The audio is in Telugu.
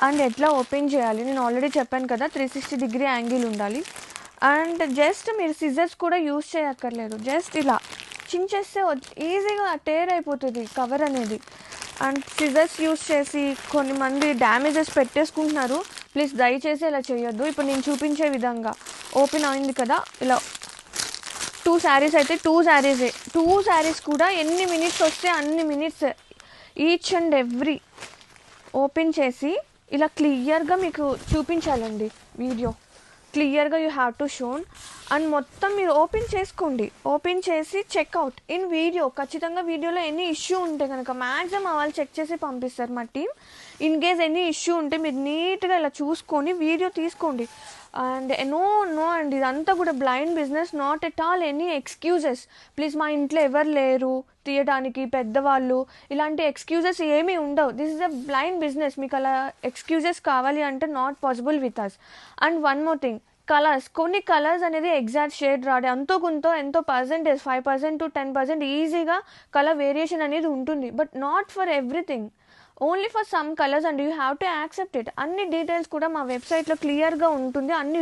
అండ్ ఎట్లా ఓపెన్ చేయాలి నేను ఆల్రెడీ చెప్పాను కదా, 360 డిగ్రీ యాంగిల్ ఉండాలి. అండ్ జస్ట్ మీరు సిజర్స్ కూడా యూజ్ చేయక్కర్లేదు, జస్ట్ ఇలా చించేస్తే ఈజీగా టేర్ అయిపోతుంది కవర్ అనేది. అండ్ సిజర్స్ యూజ్ చేసి కొంతమంది డ్యామేజెస్ పెట్టేసుకుంటున్నారు. ప్లీజ్ దయచేసి ఇలా చేయొద్దు. ఇప్పుడు నేను చూపించే విధంగా ఓపెన్ అయింది కదా, ఇలా 2 శారీస్ అయితే 2 శారీస్ కూడా ఎన్ని మినిట్స్ వస్తే అన్ని minutes each and every open చేసి ఇలా క్లియర్గా మీకు చూపించాలండి. వీడియో క్లియర్గా you have to shown. And మొత్తం మీరు ఓపెన్ చేసుకోండి, ఓపెన్ చేసి చెక్అవుట్ ఇన్ వీడియో. ఖచ్చితంగా వీడియోలో ఎనీ ఇష్యూ ఉంటే కనుక మ్యాక్సిమం వాళ్ళు చెక్ చేసి పంపిస్తారు మా team. In case any issue ఉంటే మీరు నీట్గా ఇలా చూసుకొని వీడియో తీసుకోండి. అండ్ నో అండి, ఇదంతా కూడా blind business, not at all any excuses. Please మా ఇంట్లో ఎవరు లేరు తీయడానికి, పెద్దవాళ్ళు, ఇలాంటి ఎక్స్క్యూజెస్ ఏమీ ఉండవు. This is a blind business. మీకు అలా ఎక్స్క్యూజెస్ కావాలి అంటే not possible with us. And one more thing, colours, కొన్ని కలర్స్ అనేది ఎగ్జాక్ట్ షేడ్ రాడే, ఎంతో పర్సెంటేజ్ 5% to 10% ఈజీగా కలర్ వేరియేషన్ అనేది ఉంటుంది. But not for everything, only for some colours and you have to accept it. అన్ని డీటెయిల్స్ కూడా మా వెబ్సైట్లో క్లియర్గా ఉంటుంది. అన్ని